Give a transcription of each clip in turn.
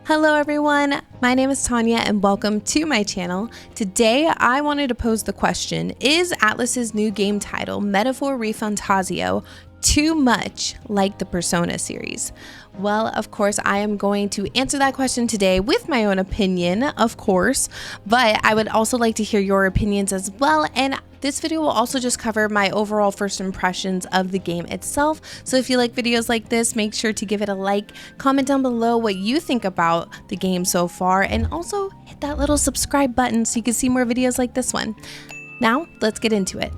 Hello everyone, my name is Tanya and welcome to my channel. Today I wanted to pose the question, is Atlas's new game title, Metaphor ReFantazio, too much like the Persona series? Well, of course, I am going to answer that question today with my own opinion, of course, but I would also like to hear your opinions as well. And this video will also just cover my overall first impressions of the game itself. So if you like videos like this, make sure to give it a like, comment down below what you think about the game so far, and also hit that little subscribe button so you can see more videos like this one. Now, let's get into it.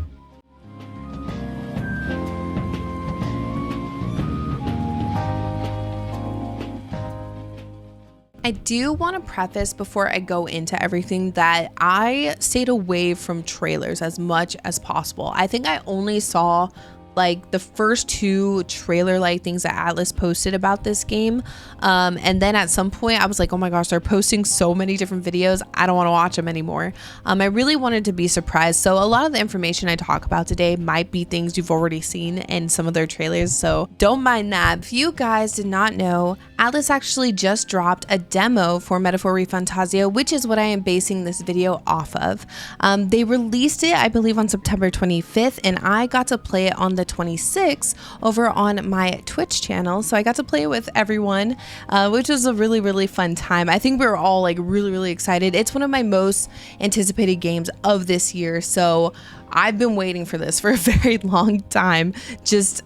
I do want to preface before I go into everything that I stayed away from trailers as much as possible. I think I only saw like the first two trailer-like things that Atlas posted about this game. And then at some point I was like, oh my gosh, they're posting so many different videos. I don't want to watch them anymore. I really wanted to be surprised. So a lot of the information I talk about today might be things you've already seen in some of their trailers. So don't mind that. If you guys did not know, Atlas actually just dropped a demo for Metaphor ReFantazio, which is what I am basing this video off of. They released it, I believe, on September 25th, and I got to play it on the 26th over on my Twitch channel. So I got to play it with everyone, which was a really fun time. I think we were all like really excited. It's one of my most anticipated games of this year. So I've been waiting for this for a very long time, just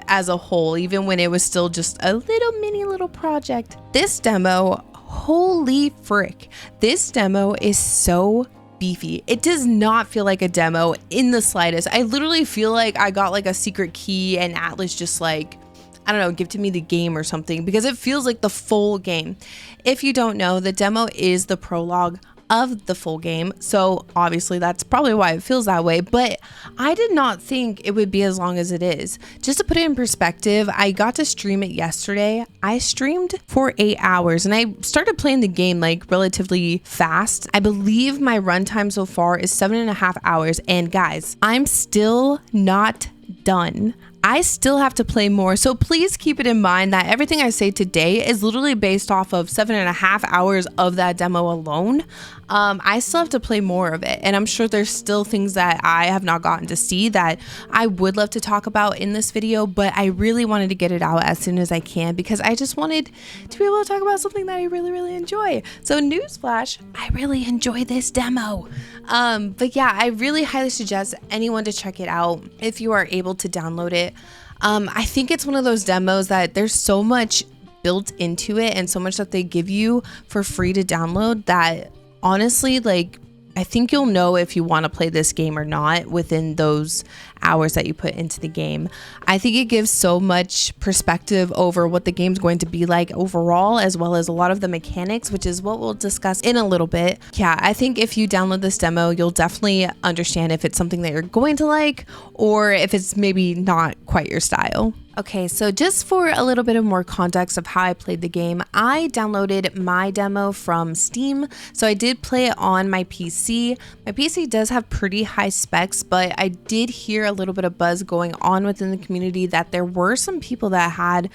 as a whole, even when it was still just a little project. This demo, holy frick, this demo is so beefy. It does not feel like a demo in the slightest. I literally feel like I got like a secret key and Atlas just like, I don't know, give to me the game or something, because it feels like the full game. If you don't know, the demo is the prologue of the full game, so obviously that's probably why it feels that way, but I did not think it would be as long as it is. Just to put it in perspective, I got to stream it yesterday. I streamed for 8 hours and I started playing the game like relatively fast. I believe my runtime so far is 7.5 hours, and guys, I'm still not done. I still have to play more, so please keep it in mind that everything I say today is literally based off of 7.5 hours of that demo alone. I still have to play more of it, and I'm sure there's still things that I have not gotten to see that I would love to talk about in this video, but I really wanted to get it out as soon as I can because I just wanted to be able to talk about something that I really enjoy. So newsflash, I really enjoy this demo. But yeah, I really highly suggest anyone to check it out if you are able to download it. I think it's one of those demos that there's so much built into it and so much that they give you for free to download that honestly, like, I think you'll know if you want to play this game or not within those hours that you put into the game. I think it gives so much perspective over what the game's going to be like overall, as well as a lot of the mechanics, which is what we'll discuss in a little bit. Yeah, I think if you download this demo, you'll definitely understand if it's something that you're going to like or if it's maybe not quite your style. Okay, so just for a little bit of more context of how I played the game, I downloaded my demo from Steam. So I did play it on my PC. My PC does have pretty high specs, but I did hear a little bit of buzz going on within the community that there were some people that had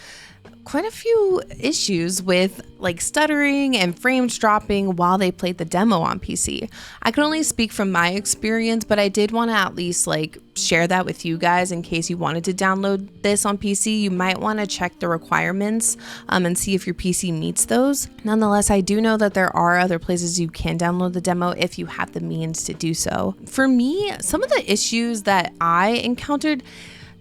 quite a few issues with like stuttering and frames dropping while they played the demo on PC. I can only speak from my experience, but I did want to at least like share that with you guys in case you wanted to download this on PC. You might want to check the requirements and see if your PC meets those. Nonetheless, I do know that there are other places you can download the demo if you have the means to do so. For me, some of the issues that I encountered,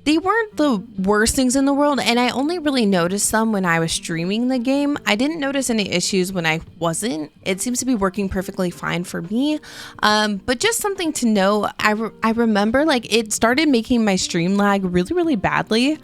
they weren't the worst things in the world, and I only really noticed them when I was streaming the game. I didn't notice any issues when I wasn't. It seems to be working perfectly fine for me. But just something to know, I remember like it started making my stream lag really badly,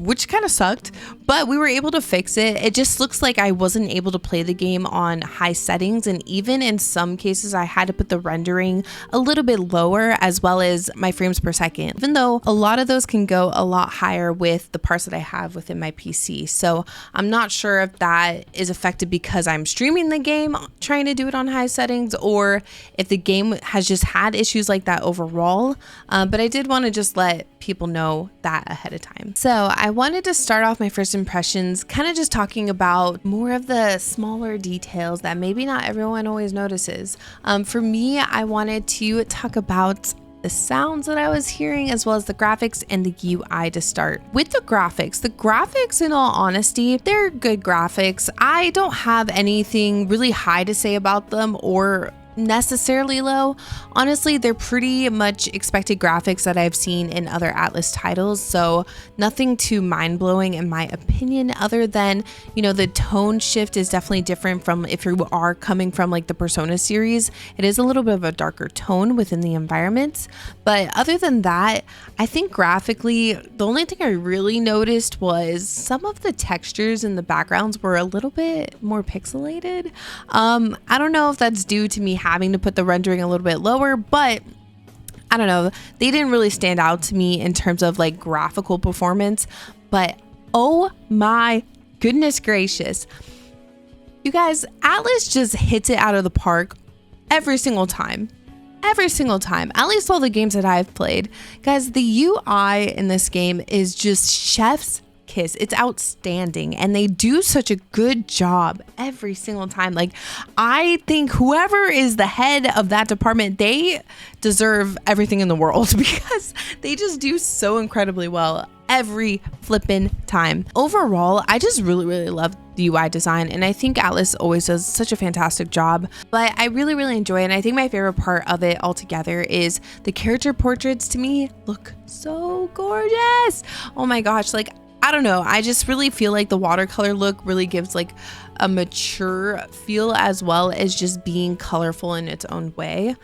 which kind of sucked, but we were able to fix it. It just looks like I wasn't able to play the game on high settings, and even in some cases I had to put the rendering a little bit lower, as well as my frames per second, even though a lot of those can go a lot higher with the parts that I have within my PC. So I'm not sure if that is affected because I'm streaming the game trying to do it on high settings, or if the game has just had issues like that overall. But I did want to just let people know that ahead of time. So I wanted to start off my first impressions, kind of just talking about more of the smaller details that maybe not everyone always notices. For me, I wanted to talk about the sounds that I was hearing, as well as the graphics and the UI to start. With the graphics, in all honesty, they're good graphics. I don't have anything really high to say about them or necessarily low. Honestly, they're pretty much expected graphics that I've seen in other Atlas titles, so nothing too mind-blowing in my opinion, other than, you know, the tone shift is definitely different from if you are coming from like the Persona series. It is a little bit of a darker tone within the environments, but other than that, I think graphically, the only thing I really noticed was some of the textures in the backgrounds were a little bit more pixelated. I don't know if that's due to me having to put the rendering a little bit lower, but I don't know, they didn't really stand out to me in terms of like graphical performance. But oh my goodness gracious, you guys, Atlas just hits it out of the park every single time, at least all the games that I've played. Guys, the UI in this game is just chef's kiss. It's outstanding, and they do such a good job every single time. Like, I think whoever is the head of that department, they deserve everything in the world because they just do so incredibly well every flippin' time. Overall, I just really love the UI design, and I think Atlas always does such a fantastic job, but I really enjoy it. And I think my favorite part of it altogether is the character portraits. To me, look so gorgeous. Oh my gosh, like, I don't know, I just really feel like the watercolor look really gives like a mature feel, as well as just being colorful in its own way.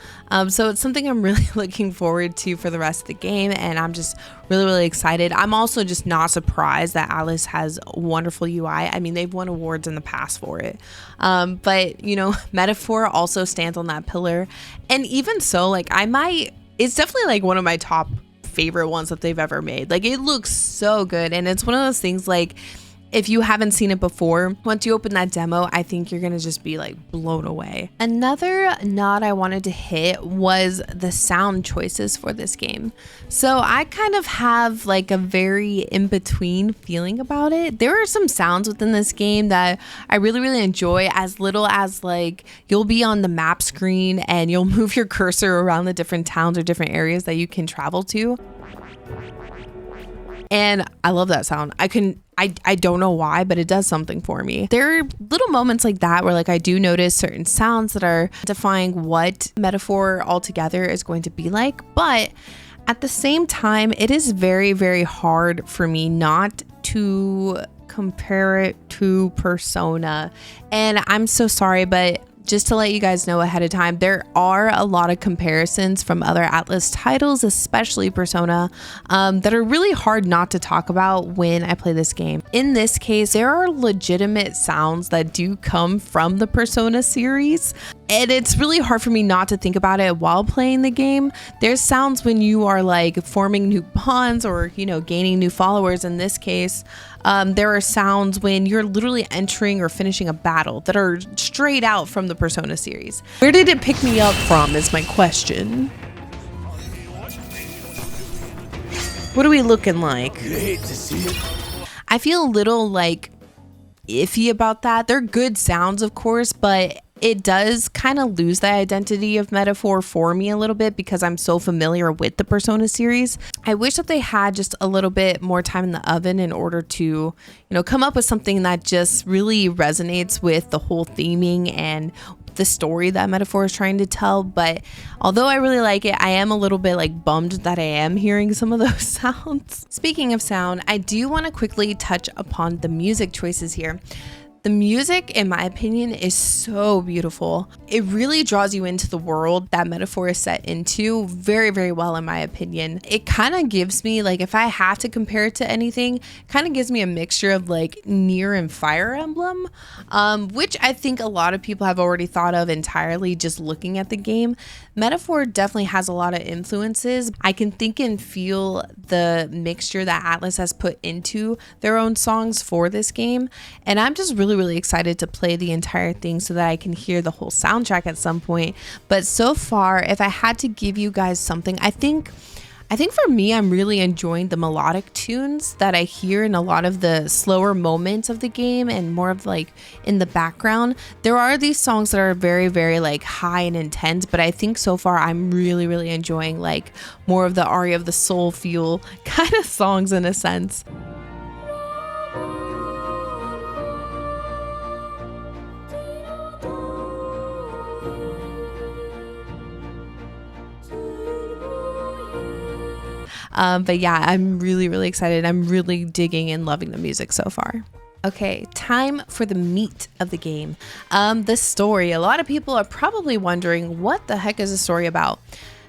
So it's something I'm really looking forward to for the rest of the game, and I'm just really excited. I'm also just not surprised that Atlas has wonderful UI. I mean, they've won awards in the past for it. But you know, Metaphor also stands on that pillar, and even so, like, it's definitely like one of my top favorite ones that they've ever made. Like, it looks so good, and it's one of those things, like, if you haven't seen it before, once you open that demo, I think you're gonna just be like blown away. Another nod I wanted to hit was the sound choices for this game. So I kind of have like a very in-between feeling about it. There are some sounds within this game that I really enjoy, as little as like you'll be on the map screen and you'll move your cursor around the different towns or different areas that you can travel to. And I love that sound. I don't know why, but it does something for me. There are little moments like that where like I do notice certain sounds that are defying what Metaphor altogether is going to be like. But at the same time, it is very hard for me not to compare it to Persona. And I'm so sorry, but just to let you guys know ahead of time, there are a lot of comparisons from other Atlas titles, especially Persona, that are really hard not to talk about when I play this game. In this case, there are legitimate sounds that do come from the Persona series, and it's really hard for me not to think about it while playing the game. There's sounds when you are like forming new bonds or, you know, gaining new followers. In this case, there are sounds when you're literally entering or finishing a battle that are straight out from the Persona series. Where did it pick me up from is my question. What are we looking like? I feel a little like iffy about that. They're good sounds, of course, but it does kind of lose the identity of Metaphor for me a little bit because I'm so familiar with the Persona series. I wish that they had just a little bit more time in the oven in order to, you know, come up with something that just really resonates with the whole theming and the story that Metaphor is trying to tell. But although I really like it, I am a little bit like bummed that I am hearing some of those sounds. Speaking of sound, I do want to quickly touch upon the music choices here. The music, in my opinion, is so beautiful. It really draws you into the world that Metaphor is set into very well, in my opinion. It kind of gives me, like, if I have to compare it to anything, kind of gives me a mixture of like Nier and Fire Emblem, which I think a lot of people have already thought of entirely just looking at the game. Metaphor definitely has a lot of influences. I can think and feel the mixture that Atlas has put into their own songs for this game, and I'm just really excited to play the entire thing so that I can hear the whole soundtrack at some point. But so far, if I had to give you guys something, I think I think for me, I'm really enjoying the melodic tunes that I hear in a lot of the slower moments of the game and more of like in the background. There are these songs that are very, very like high and intense, but I think so far I'm really, really enjoying like more of the aria of the soul fuel kind of songs in a sense. But yeah, I'm really, really excited. I'm really digging and loving the music so far. Okay, time for the meat of the game. The story. A lot of people are probably wondering, what the heck is the story about?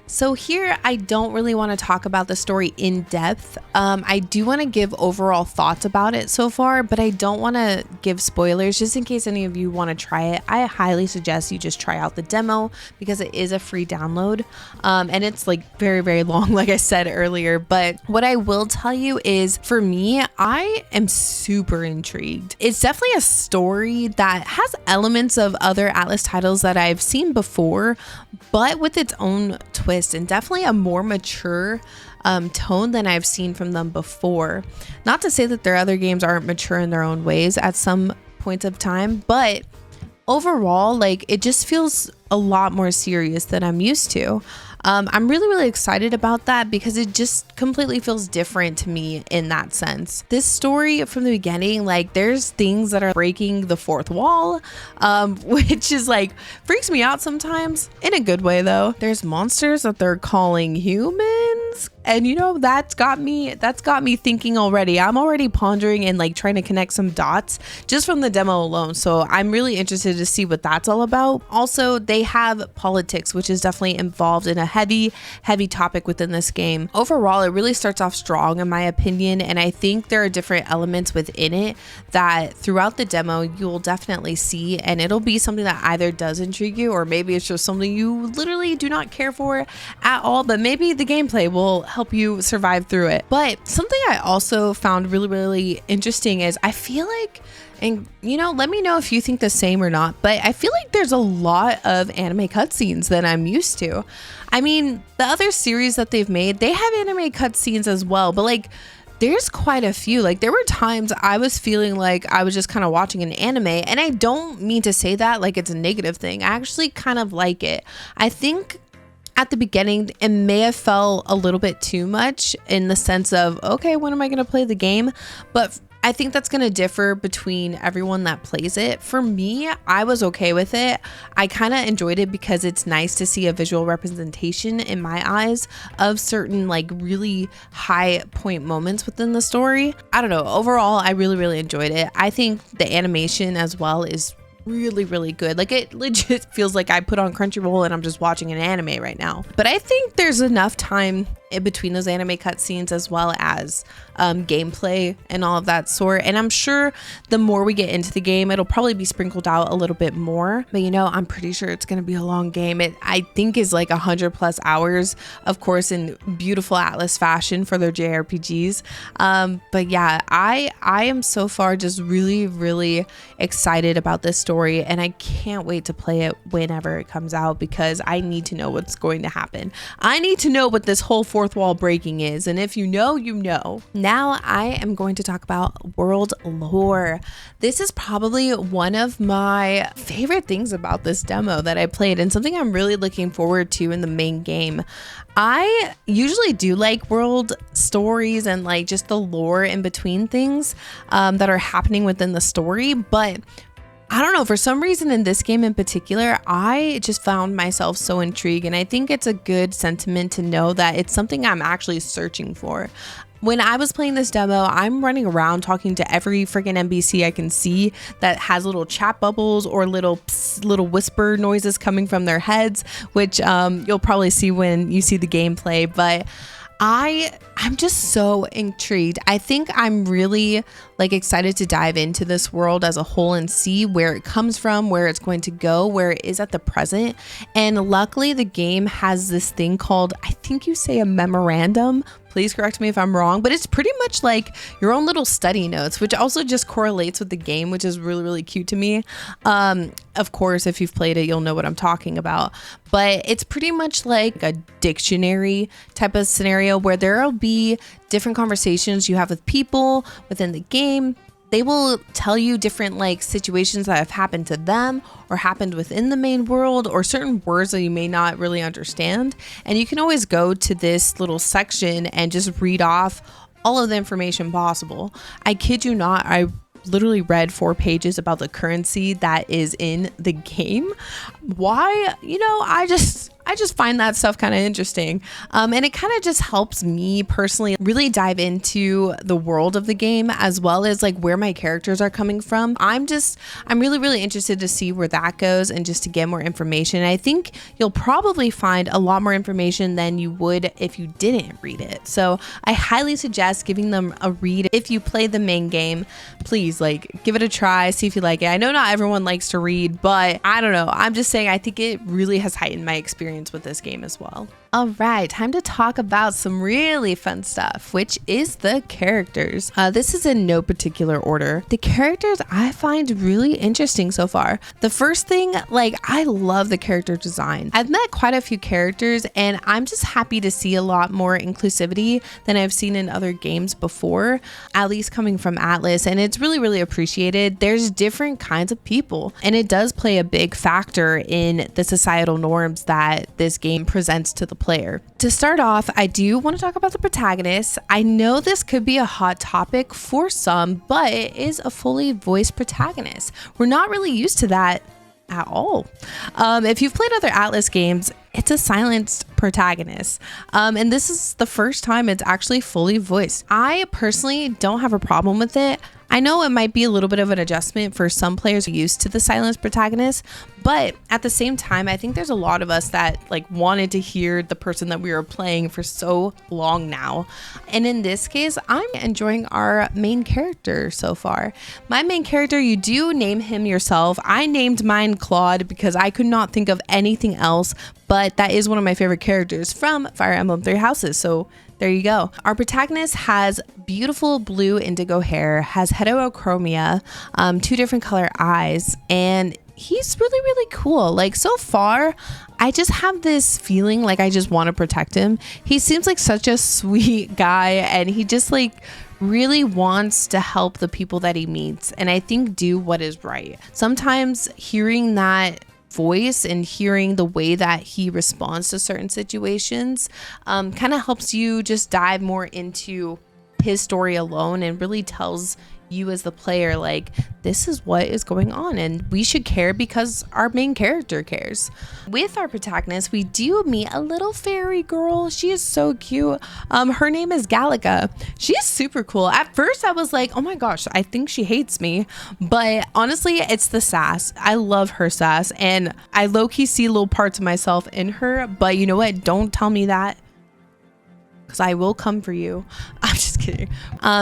So here, I don't really want to talk about the story in depth. I do want to give overall thoughts about it so far, but I don't want to give spoilers just in case any of you want to try it. I highly suggest you just try out the demo because it is a free download. And it's like very, very long, like I said earlier. But what I will tell you is, for me, I am super intrigued. It's definitely a story that has elements of other Atlas titles that I've seen before, but with its own twist and definitely a more mature tone than I've seen from them before. Not to say that their other games aren't mature in their own ways at some points of time, but overall, like, it just feels a lot more serious than I'm used to. I'm really, really excited about that because it just completely feels different to me in that sense. This story from the beginning, like, there's things that are breaking the fourth wall, which is like freaks me out sometimes in a good way though. There's monsters that they're calling humans. And you know, that's got me thinking already. I'm already pondering and like trying to connect some dots just from the demo alone. So I'm really interested to see what that's all about. Also, they have politics, which is definitely involved in a heavy topic within this game. Overall, it really starts off strong in my opinion. And I think there are different elements within it that throughout the demo, you'll definitely see. And it'll be something that either does intrigue you or maybe it's just something you literally do not care for at all. But maybe the gameplay will help you survive through it. But something I also found really, really interesting is I feel like, and you know, let me know if you think the same or not, but I feel like there's a lot of anime cutscenes that I'm used to. I mean, the other series that they've made, they have anime cutscenes as well, but like, there's quite a few. Like, there were times I was feeling like I was just kind of watching an anime, and I don't mean to say that like it's a negative thing. I actually kind of like it. I think at the beginning, it may have felt a little bit too much in the sense of, okay, when am I going to play the game? But I think that's going to differ between everyone that plays it. For me, I was okay with it. I kind of enjoyed it because it's nice to see a visual representation in my eyes of certain like really high point moments within the story. I don't know. Overall, I really, really enjoyed it. I think the animation as well is really, really good. Like, it legit feels like I put on Crunchyroll and I'm just watching an anime right now. But I think there's enough time in between those anime cutscenes as well as gameplay and all of that sort. And I'm sure the more we get into the game, it'll probably be sprinkled out a little bit more. But you know, I'm pretty sure it's going to be a long game. It, I think, is like 100+ hours, of course, in beautiful Atlas fashion for their JRPGs. But yeah, I am so far just really, really excited about this story, and I can't wait to play it whenever it comes out because I need to know what's going to happen. I need to know what this whole fourth wall breaking is, and if you know, you know. Now I am going to talk about world lore. This is probably one of my favorite things about this demo that I played, and something I'm really looking forward to in the main game. I usually do like world stories and like just the lore in between things that are happening within the story, but I don't know, for some reason in this game in particular, I just found myself so intrigued, and I think it's a good sentiment to know that it's something I'm actually searching for. When I was playing this demo, I'm running around talking to every freaking NPC I can see that has little chat bubbles or little whisper noises coming from their heads, which you'll probably see when you see the gameplay. But I I'm just so intrigued. I think I'm really like excited to dive into this world as a whole and see where it comes from, where it's going to go, where it is at the present. And luckily the game has this thing called, I think you say a memorandum. Please correct me if I'm wrong, but it's pretty much like your own little study notes, which also just correlates with the game, which is really, really cute to me. Of course, if you've played it, you'll know what I'm talking about, but it's pretty much like a dictionary type of scenario where there'll be different conversations you have with people within the game. They will tell you different like situations that have happened to them or happened within the main world, or certain words that you may not really understand. And you can always go to this little section and just read off all of the information possible. I kid you not, I literally read 4 pages about the currency that is in the game. Why? I just find that stuff kind of interesting. And it kind of just helps me personally really dive into the world of the game, as well as like where my characters are coming from. I'm really, really interested to see where that goes and just to get more information. I think you'll probably find a lot more information than you would if you didn't read it. So I highly suggest giving them a read. If you play the main game, please like give it a try, see if you like it. I know not everyone likes to read, but I don't know. I'm just saying I think it really has heightened my experience with this game as well. All right, time to talk about some really fun stuff, which is the characters. This is in no particular order. The characters I find really interesting so far. The first thing, like, I love the character design. I've met quite a few characters and I'm just happy to see a lot more inclusivity than I've seen in other games before, at least coming from Atlas, and it's really, really appreciated. There's different kinds of people, and it does play a big factor in the societal norms that this game presents to the player. To start off, I do want to talk about the protagonist. I know this could be a hot topic for some, but it is a fully voiced protagonist. We're not really used to that at all. If you've played other Atlas games, it's a silenced protagonist. And this is the first time it's actually fully voiced. I personally don't have a problem with it. I know it might be a little bit of an adjustment for some players used to the silenced protagonist, but at the same time, I think there's a lot of us that like wanted to hear the person that we were playing for so long now. And in this case, I'm enjoying our main character so far. My main character, you do name him yourself. I named mine Claude because I could not think of anything else, but that is one of my favorite characters from Fire Emblem Three Houses. So there you go. Our protagonist has beautiful blue indigo hair, has heterochromia, 2 different color eyes, and he's really, really cool. Like, so far, I just have this feeling like I just want to protect him. He seems like such a sweet guy, and he just like really wants to help the people that he meets, and I think do what is right. Sometimes hearing that voice and hearing the way that he responds to certain situations kind of helps you just dive more into his story alone, and really tells you as the player like, this is what is going on and we should care because our main character cares. With our protagonist, we do meet a little fairy girl. She is so cute. Her name is Gallica. She's super cool. At first I was like, oh my gosh, I think she hates me, but honestly it's the sass. I love her sass, and I low-key see little parts of myself in her, but you know what, don't tell me that, because I will come for you. I'm just kidding.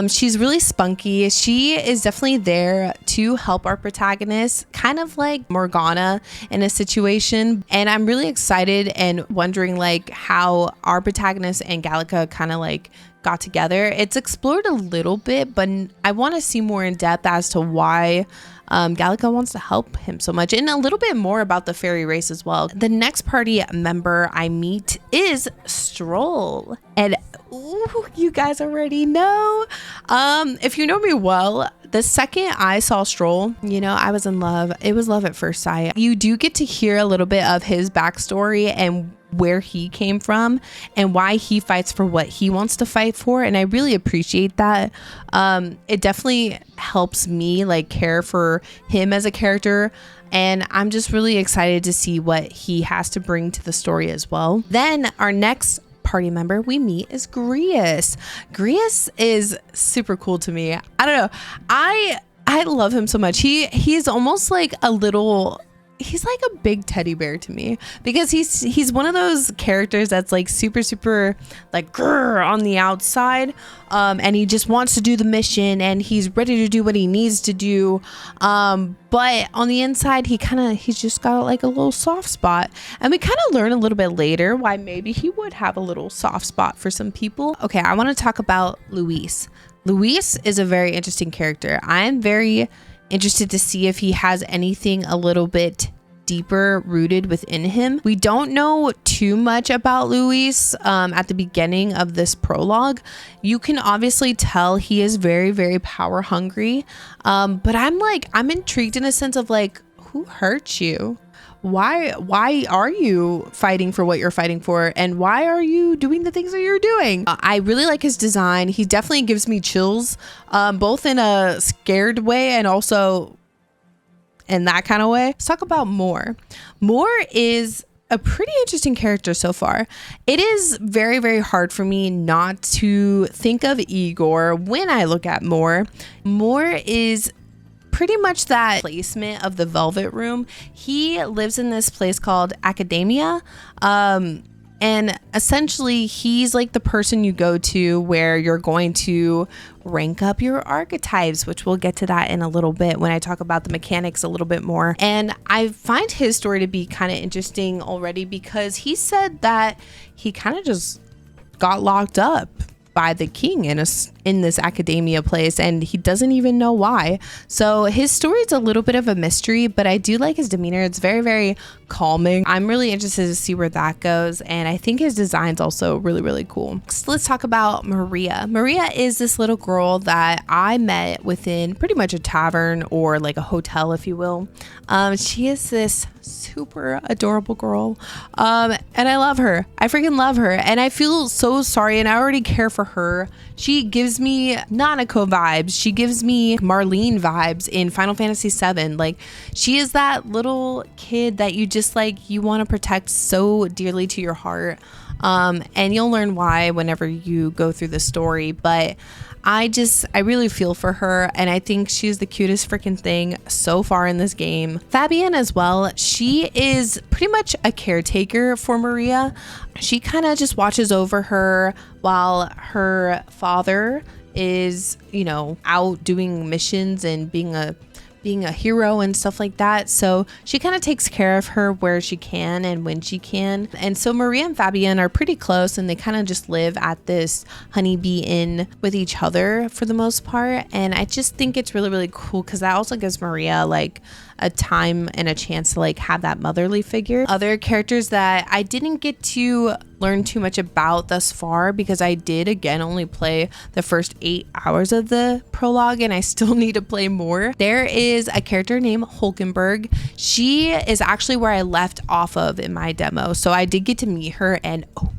She's really spunky. She is definitely there to help our protagonist, kind of like Morgana in a situation. And I'm really excited and wondering like how our protagonist and Gallica kind of like got together. It's explored a little bit, but I want to see more in depth as to why Gallica wants to help him so much, and a little bit more about the fairy race as well. The next party member I meet is Stroll, and ooh, you guys already know. If you know me well, the second I saw Stroll, you know, I was in love. It was love at first sight. You do get to hear a little bit of his backstory and where he came from and why he fights for what he wants to fight for, and I really appreciate that. It definitely helps me like care for him as a character, and I'm just really excited to see what he has to bring to the story as well. Then our next party member we meet is Grius. Grius is super cool to me. I don't know, I love him so much. He's almost like a little he's like a big teddy bear to me, because he's one of those characters that's like super like grrr on the outside, and he just wants to do the mission and he's ready to do what he needs to do, but on the inside he's just got like a little soft spot, and we kind of learn a little bit later why maybe he would have a little soft spot for some people. Okay, I want to talk about Luis. Luis is a very interesting character. I'm very interested to see if he has anything a little bit deeper rooted within him. We don't know too much about Luis at the beginning of this prologue. You can obviously tell he is very power hungry, but I'm intrigued in a sense of like, who hurt you? Why are you fighting for what you're fighting for, and why are you doing the things that you're doing? I really like his design. He definitely gives me chills, both in a scared way and also in that kind of way. Let's talk about Moore. Moore is a pretty interesting character so far. It is very hard for me not to think of Igor when I look at Moore. Moore is pretty much that placement of the Velvet Room. He lives in this place called Academia, and essentially he's like the person you go to where you're going to rank up your archetypes, which we'll get to that in a little bit when I talk about the mechanics a little bit more. And I find his story to be kind of interesting already, because he said that he kind of just got locked up by the king in this academia place, and he doesn't even know why. So his story is a little bit of a mystery, but I do like his demeanor. It's very calming. I'm really interested to see where that goes, and I think his design's also really cool. So let's talk about Maria. Maria is this little girl that I met within pretty much a tavern, or like a hotel, if you will. She is this super adorable girl, and I love her. I freaking love her, and I feel so sorry, and I already care for her. She gives me Nanako vibes. She gives me Marlene vibes in Final Fantasy VII. Like, she is that little kid that you just like, you want to protect so dearly to your heart. And you'll learn why whenever you go through the story, but I really feel for her, and I think she's the cutest freaking thing so far in this game. Fabienne as well. She is pretty much a caretaker for Maria. She kind of just watches over her while her father is, out doing missions and being a hero and stuff like that. So she kind of takes care of her where she can and when she can. And so Maria and Fabienne are pretty close, and they kind of just live at this honeybee inn with each other for the most part. And I just think it's really cool, because that also gives Maria like a time and a chance to like have that motherly figure. Other characters that I didn't get to learn too much about thus far, because I did again only play the first 8 hours of the prologue, and I still need to play more. There is a character named Hulkenberg. She is actually where I left off of in my demo, so I did get to meet her, and oh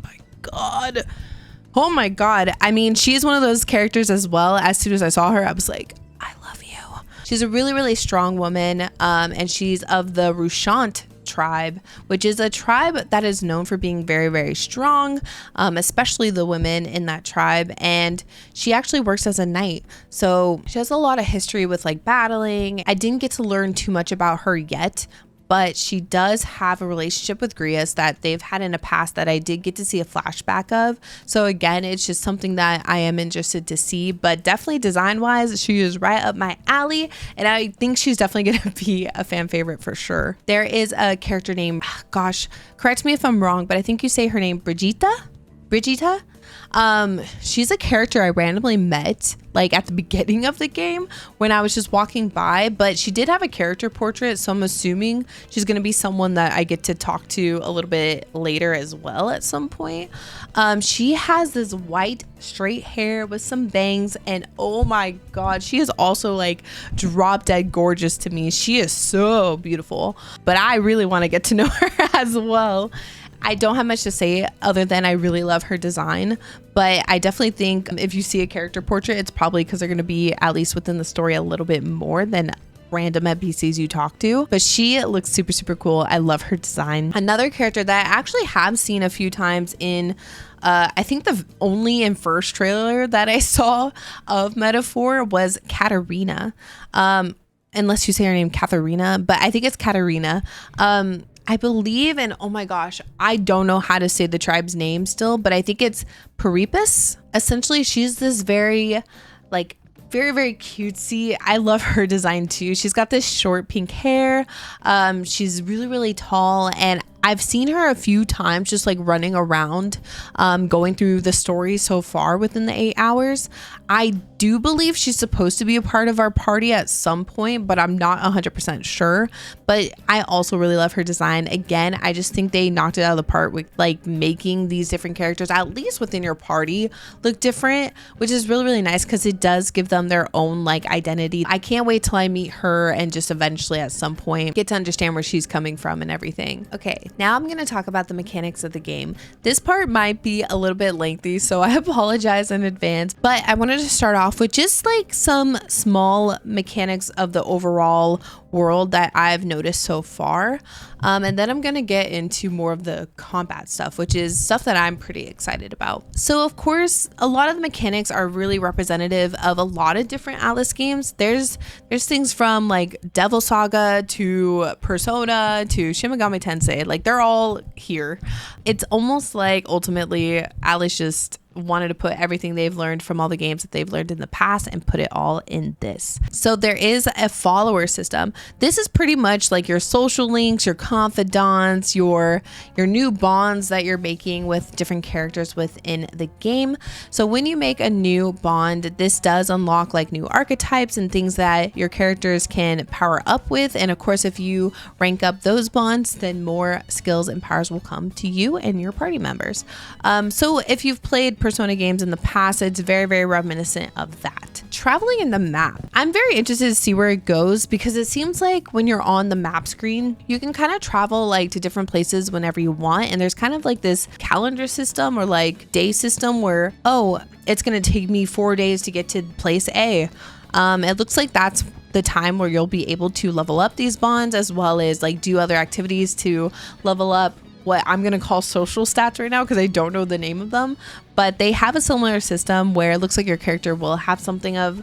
my god, I mean, she's one of those characters as well. As soon as I saw her, I was like, I love you. She's a really strong woman, and she's of the Rushant tribe, which is a tribe that is known for being very strong, especially the women in that tribe. And she actually works as a knight, so she has a lot of history with like battling. I didn't get to learn too much about her yet, but she does have a relationship with Grius that they've had in a past that I did get to see a flashback of. So again, it's just something that I am interested to see, but definitely design wise, she is right up my alley, and I think she's definitely going to be a fan favorite for sure. There is a character named, gosh, correct me if I'm wrong, but I think you say her name Brigitta. She's a character I randomly met like at the beginning of the game when I was just walking by, but she did have a character portrait, so I'm assuming she's going to be someone that I get to talk to a little bit later as well at some point. She has this white straight hair with some bangs, and oh my god, she is also like drop dead gorgeous to me. She is so beautiful, but I really want to get to know her as well. I don't have much to say other than I really love her design, but I definitely think if you see a character portrait, it's probably because they're going to be at least within the story a little bit more than random NPCs you talk to. But she looks super cool. I love her design. Another character that I actually have seen a few times in I think the only and first trailer that I saw of Metaphor was Katarina. unless you say her name Katharina, but I think it's Katarina. I believe, and oh my gosh, I don't know how to say the tribe's name still, but I think it's Peripus. Essentially, she's this very like very, very cutesy. I love her design too. She's got this short pink hair. She's really, really tall, and I've seen her a few times just like running around, going through the story so far within the 8 hours. I do believe she's supposed to be a part of our party at some point, but I'm not 100% sure. But I also really love her design. Again, I just think they knocked it out of the park with like making these different characters, at least within your party, look different, which is really, really nice because it does give them their own like identity. I can't wait till I meet her and just eventually at some point get to understand where she's coming from and everything. Okay, now I'm going to talk about the mechanics of the game. This part might be a little bit lengthy, so I apologize in advance, but I wanted to start off with just like some small mechanics of the overall world that I've noticed so far. And then I'm going to get into more of the combat stuff, which is stuff that I'm pretty excited about. So of course, a lot of the mechanics are really representative of a lot of different Atlas games. There's things from like Devil Saga to Persona to Shin Megami Tensei. Like they're all here. It's almost like ultimately Atlas just wanted to put everything they've learned from all the games that they've learned in the past and put it all in this. So there is a follower system. This is pretty much like your social links, your confidants, your new bonds that you're making with different characters within the game. So when you make a new bond, this does unlock like new archetypes and things that your characters can power up with. And of course, if you rank up those bonds, then more skills and powers will come to you and your party members. So if you've played Persona games in the past, it's very, very reminiscent of that. Traveling in the map, I'm very interested to see where it goes because it seems like when you're on the map screen, you can kind of travel like to different places whenever you want, and there's kind of like this calendar system or like day system where, oh, it's gonna take me 4 days to get to place A. It looks like that's the time where you'll be able to level up these bonds as well as like do other activities to level up what I'm going to call social stats right now because I don't know the name of them, but they have a similar system where it looks like your character will have something of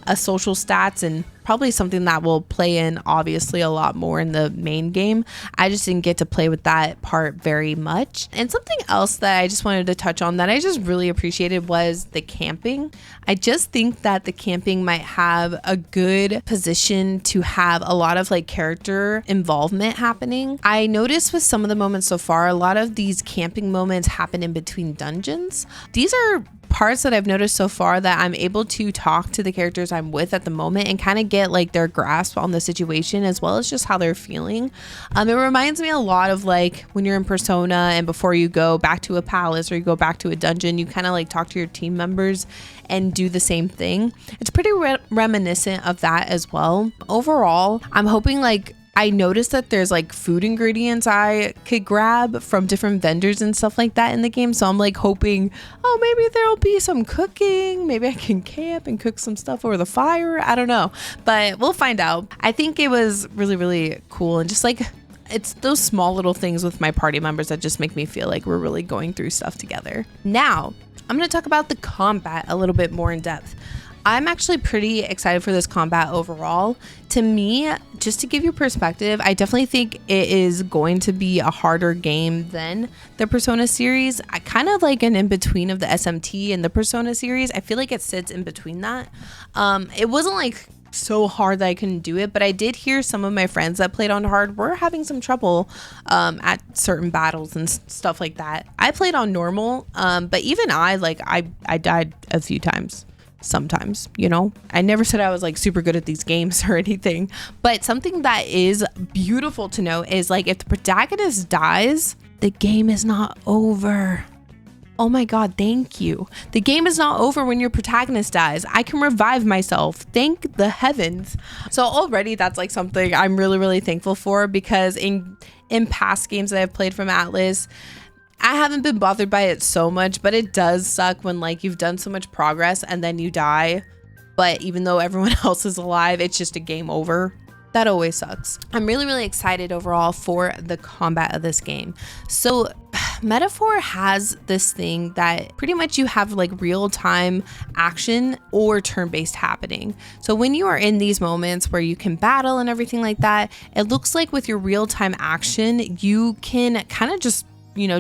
a social stats and probably something that will play in obviously a lot more in the main game. I just didn't get to play with that part very much. And something else that I just wanted to touch on that I just really appreciated was the camping. I just think that the camping might have a good position to have a lot of like character involvement happening. I noticed with some of the moments so far, a lot of these camping moments happen in between dungeons. These are parts that I've noticed so far that I'm able to talk to the characters I'm with at the moment and kind of get like their grasp on the situation as well as just how they're feeling. It reminds me a lot of like when you're in Persona and before you go back to a palace or you go back to a dungeon, you kind of like talk to your team members and do the same thing. It's pretty reminiscent of that as well. Overall, I'm hoping like I noticed that there's like food ingredients I could grab from different vendors and stuff like that in the game. So I'm like hoping, oh, maybe there'll be some cooking. Maybe I can camp and cook some stuff over the fire. I don't know, but we'll find out. I think it was really, really cool. And just like, it's those small little things with my party members that just make me feel like we're really going through stuff together. Now, I'm going to talk about the combat a little bit more in depth. I'm actually pretty excited for this combat overall. To me, just to give you perspective, I definitely think it is going to be a harder game than the Persona series. I kind of like an in-between of the SMT and the Persona series. I feel like it sits in between that. It wasn't like so hard that I couldn't do it, but I did hear some of my friends that played on hard were having some trouble at certain battles and stuff like that. I played on normal, but even I died a few times. Sometimes, you know, I never said I was like super good at these games or anything, but something that is beautiful to know is like if the protagonist dies, the game is not over. Oh my God, thank you. The game is not over when your protagonist dies. I can revive myself. Thank the heavens. So already that's like something I'm really, really thankful for because in past games that I've played from Atlas, I haven't been bothered by it so much, but it does suck when like you've done so much progress and then you die. But even though everyone else is alive, it's just a game over. That always sucks. I'm really, really excited overall for the combat of this game. So Metaphor has this thing that pretty much you have like real-time action or turn-based happening. So when you are in these moments where you can battle and everything like that, it looks like with your real-time action, you can kind of just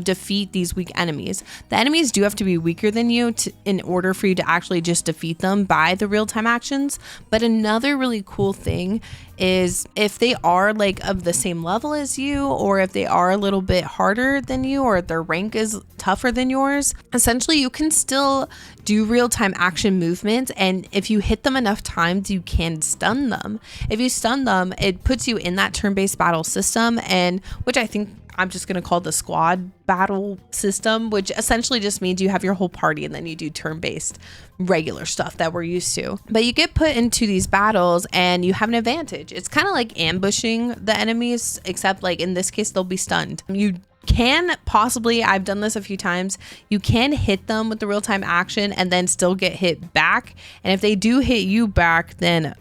defeat these weak enemies. The enemies do have to be weaker than you in order for you to actually just defeat them by the real-time actions. But another really cool thing is if they are like of the same level as you, or if they are a little bit harder than you, or their rank is tougher than yours, essentially you can still do real-time action movements, and if you hit them enough times, you can stun them. If you stun them, it puts you in that turn-based battle system, and which I think I'm just going to call the squad battle system, which essentially just means you have your whole party and then you do turn-based regular stuff that we're used to. But you get put into these battles and you have an advantage. It's kind of like ambushing the enemies, except like in this case, they'll be stunned. You can possibly, I've done this a few times, you can hit them with the real-time action and then still get hit back. And if they do hit you back, then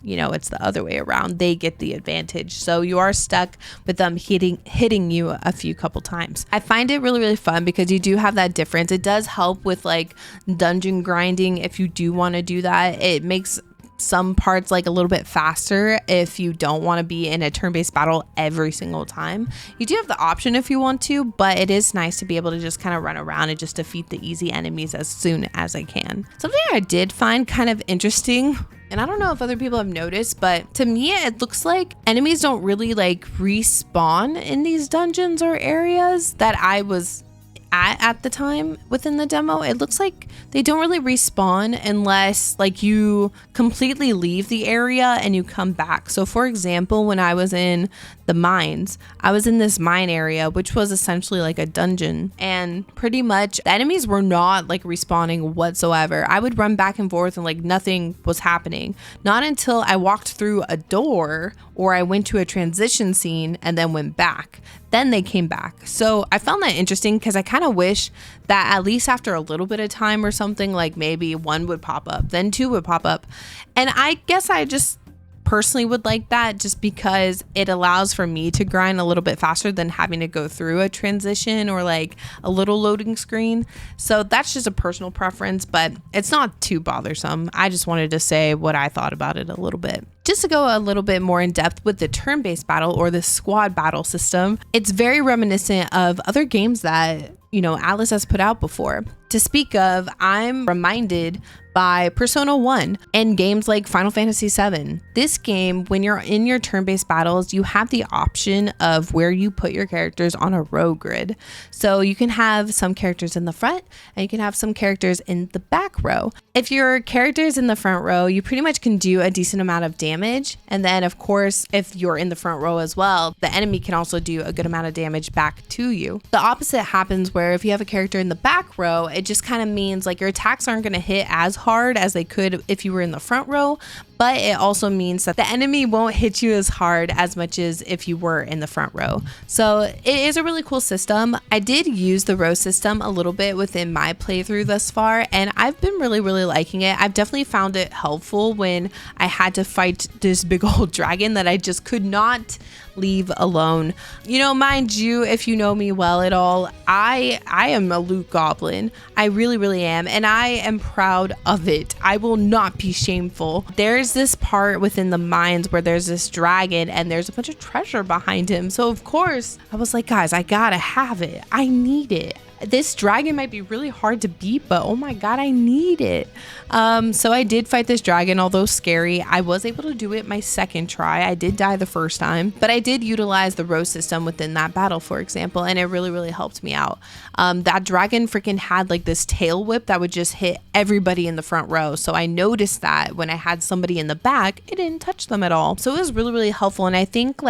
it's the other way around. They get the advantage. So you are stuck with them hitting you a couple times. I find it really, really fun because you do have that difference. It does help with like dungeon grinding if you do want to do that. It makes some parts like a little bit faster if you don't want to be in a turn-based battle every single time. You do have the option if you want to, but it is nice to be able to just kind of run around and just defeat the easy enemies as soon as I can. Something I did find kind of interesting, and I don't know if other people have noticed, but to me, it looks like enemies don't really like respawn in these dungeons or areas that I was at the time within the demo. It looks like they don't really respawn unless like you completely leave the area and you come back. So for example, when I was in the mines, I was in this mine area, which was essentially like a dungeon, and pretty much the enemies were not like respawning whatsoever. I would run back and forth and like nothing was happening. Not until I walked through a door or I went to a transition scene and then went back. Then they came back. So I found that interesting because I kind of wish that at least after a little bit of time or something, like maybe one would pop up, then two would pop up. And I guess I just personally would like that just because it allows for me to grind a little bit faster than having to go through a transition or like a little loading screen. So that's just a personal preference, but it's not too bothersome. I just wanted to say what I thought about it a little bit. Just to go a little bit more in depth with the turn-based battle or the squad battle system, it's very reminiscent of other games that Atlas has put out before. To speak of, I'm reminded by Persona 1 and games like Final Fantasy 7. This game, when you're in your turn-based battles, you have the option of where you put your characters on a row grid. So you can have some characters in the front and you can have some characters in the back row. If your character's in the front row, you pretty much can do a decent amount of damage. And then of course, if you're in the front row as well, the enemy can also do a good amount of damage back to you. The opposite happens where if you have a character in the back row, it just kind of means like your attacks aren't going to hit as hard as they could if you were in the front row, but it also means that the enemy won't hit you as hard as much as if you were in the front row. So it is a really cool system. I did use the row system a little bit within my playthrough thus far, and I've been really, really liking it. I've definitely found it helpful when I had to fight this big old dragon that I just could not leave alone. Mind you, if you know me well at all, I am a loot goblin. I really, really am, and I am proud of it. I will not be shameful. There's this part within the mines where there's this dragon and there's a bunch of treasure behind him. So of course I was like, guys, I gotta have it. I need it. This dragon might be really hard to beat, but oh my god, I need it. So I did fight this dragon, although scary. I was able to do it my second try. I did die the first time, but I did utilize the row system within that battle, for example, and it really, really helped me out. That dragon freaking had like this tail whip that would just hit everybody in the front row. So I noticed that when I had somebody in the back, it didn't touch them at all. So it was really, really helpful. And I think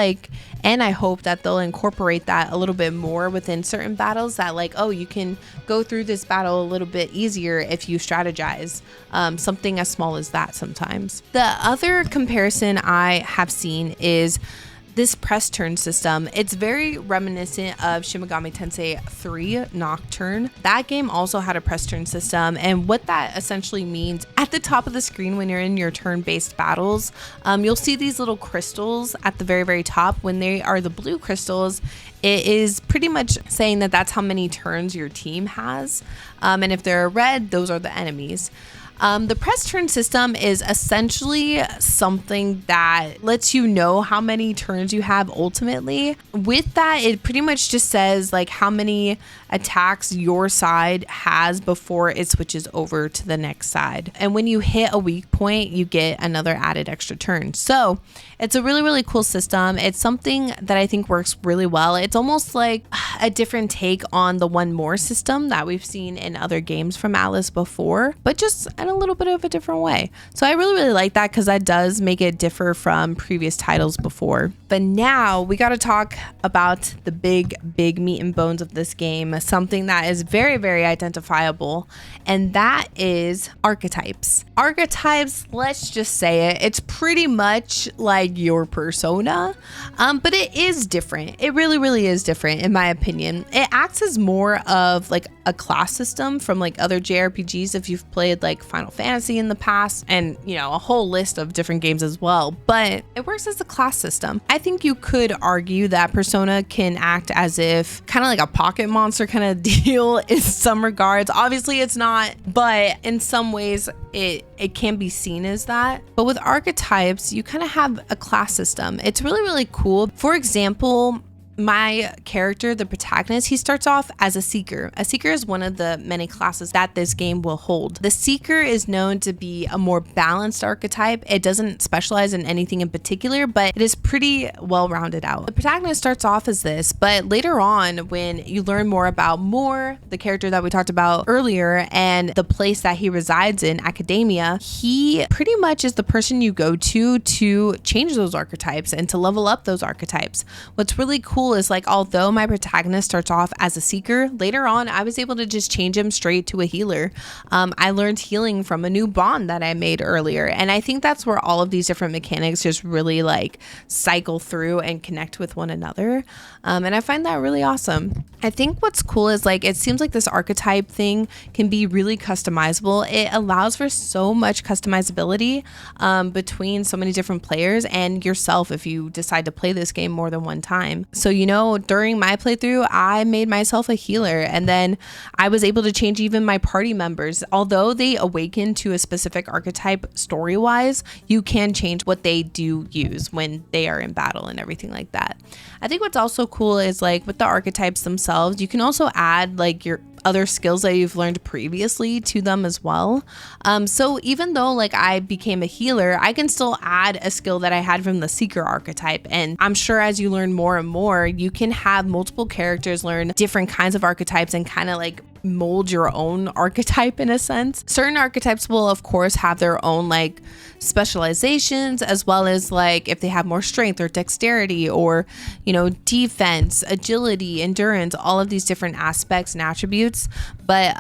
and I hope that they'll incorporate that a little bit more within certain battles, that like, oh, you can go through this battle a little bit easier if you strategize. Something as small as that sometimes. The other comparison I have seen is this press turn system. It's very reminiscent of Shin Megami Tensei 3 Nocturne. That game also had a press turn system, and what that essentially means, at the top of the screen when you're in your turn-based battles, you'll see these little crystals at the very, very top. When they are the blue crystals, it is pretty much saying that that's how many turns your team has. And if they're red, those are the enemies. The press turn system is essentially something that lets you know how many turns you have ultimately. With that, it pretty much just says like how many attacks your side has before it switches over to the next side. And when you hit a weak point, you get another added extra turn. So it's a really, really cool system. It's something that I think works really well. It's almost like a different take on the one more system that we've seen in other games from Atlas before, but just in a little bit of a different way. So I really, really like that because that does make it differ from previous titles before. But now we got to talk about the big meat and bones of this game, something that is very, very identifiable, and that is archetypes. Archetypes, let's just say it, it's pretty much like your persona, but it is different. It really, really is different in my opinion. It acts as more of like a class system from like other JRPGs if you've played like Final Fantasy in the past, and you know, a whole list of different games as well, but it works as a class system. I think you could argue that Persona can act as if kind of like a pocket monster kind of deal in some regards. Obviously it's not, but in some ways it can be seen as that. But with archetypes, you kind of have a class system. It's really, really cool. For example, my character, the protagonist, he starts off as a seeker. A seeker is one of the many classes that this game will hold. The seeker is known to be a more balanced archetype. It doesn't specialize in anything in particular, but it is pretty well rounded out. The protagonist starts off as this, but later on, when you learn more about Moore, the character that we talked about earlier, and the place that he resides in, academia, he pretty much is the person you go to change those archetypes and to level up those archetypes. What's really cool is like, although my protagonist starts off as a seeker, later on I was able to just change him straight to a healer. I learned healing from a new bond that I made earlier, and I think that's where all of these different mechanics just really like cycle through and connect with one another, and I find that really awesome. I think what's cool is like, it seems like this archetype thing can be really customizable. It allows for so much customizability between so many different players and yourself if you decide to play this game more than one time. So you know, during my playthrough, I made myself a healer, and then I was able to change even my party members. Although they awaken to a specific archetype story-wise, you can change what they do use when they are in battle and everything like that. I think what's also cool is like with the archetypes themselves, you can also add like your other skills that you've learned previously to them as well. So even though like I became a healer, I can still add a skill that I had from the seeker archetype. And I'm sure as you learn more and more, you can have multiple characters learn different kinds of archetypes and kind of like mold your own archetype in a sense. Certain archetypes will of course have their own like specializations, as well as like if they have more strength or dexterity or, you know, defense, agility, endurance, all of these different aspects and attributes. But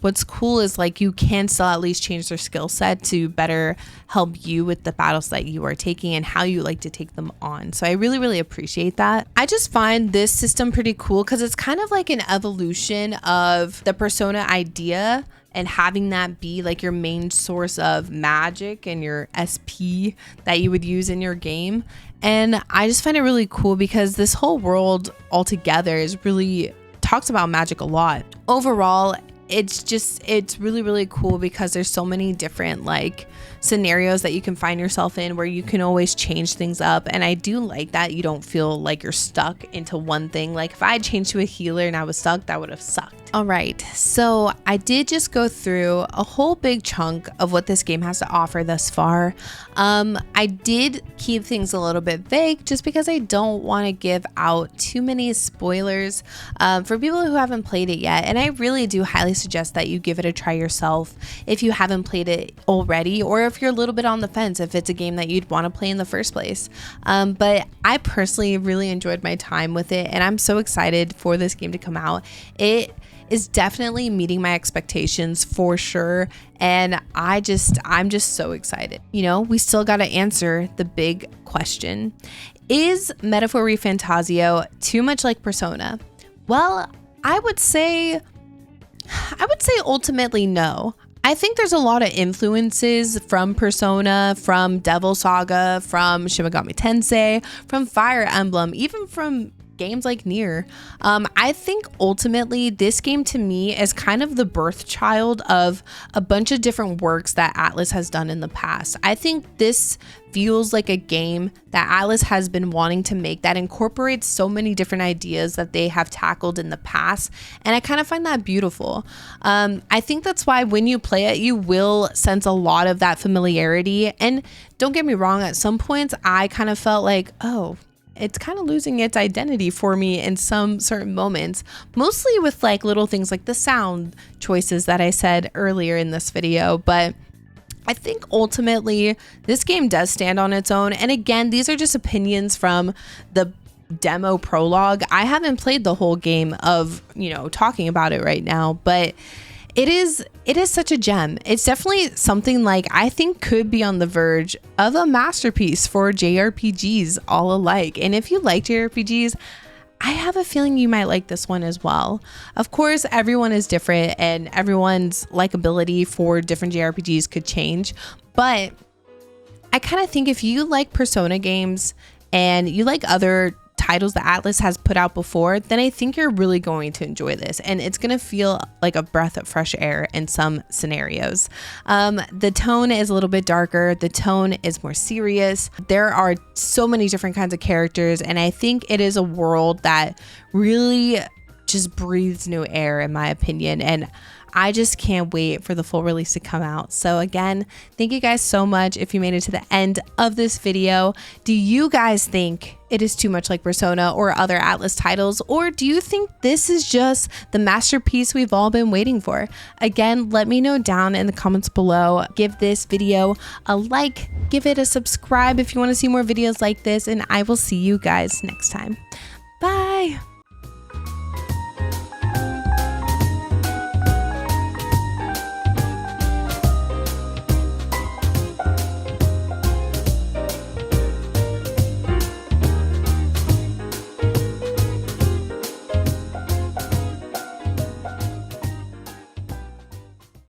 what's cool is like you can still at least change their skill set to better help you with the battles that you are taking and how you like to take them on. So I really, really appreciate that. I just find this system pretty cool because it's kind of like an evolution of the Persona idea, and having that be like your main source of magic and your SP that you would use in your game. And I just find it really cool because this whole world altogether is really talks about magic a lot. Overall, it's really, really cool because there's so many different like scenarios that you can find yourself in where you can always change things up. And I do like that you don't feel like you're stuck into one thing. Like if I had changed to a healer and I was stuck, that would have sucked. All right, so I did just go through a whole big chunk of what this game has to offer thus far. I did keep things a little bit vague just because I don't want to give out too many spoilers for people who haven't played it yet. And I really do highly suggest that you give it a try yourself if you haven't played it already, or if you're a little bit on the fence if it's a game that you'd want to play in the first place. But I personally really enjoyed my time with it, and I'm so excited for this game to come out. It is definitely meeting my expectations for sure, and I'm just so excited. You know, we still got to answer the big question. Is Metaphor ReFantazio too much like Persona? Well, I would say ultimately no. I think there's a lot of influences from Persona, from Devil Saga, from Shin Megami Tensei, from Fire Emblem, even from games like Nier. I think ultimately this game to me is kind of the birth child of a bunch of different works that Atlus has done in the past. I think this feels like a game that Atlus has been wanting to make that incorporates so many different ideas that they have tackled in the past, and I kind of find that beautiful. I think that's why when you play it, you will sense a lot of that familiarity, and don't get me wrong, at some points I kind of felt like, oh, it's kind of losing its identity for me in some certain moments, mostly with like little things like the sound choices that I said earlier in this video. But I think ultimately this game does stand on its own. And again, these are just opinions from the demo prologue. I haven't played the whole game of, talking about it right now, but it is such a gem. It's definitely something like I think could be on the verge of a masterpiece for JRPGs all alike. And if you like JRPGs, I have a feeling you might like this one as well. Of course, everyone is different and everyone's likability for different JRPGs could change. But I kind of think if you like Persona games and you like other titles that Atlus has put out before, then I think you're really going to enjoy this, and it's going to feel like a breath of fresh air in some scenarios. The tone is a little bit darker. The tone is more serious. There are so many different kinds of characters, and I think it is a world that really just breathes new air, in my opinion, and I just can't wait for the full release to come out. So again, thank you guys so much if you made it to the end of this video. Do you guys think it is too much like Persona or other Atlus titles, or do you think this is just the masterpiece we've all been waiting for? Again, let me know down in the comments below. Give this video a like, give it a subscribe if you want to see more videos like this, and I will see you guys next time.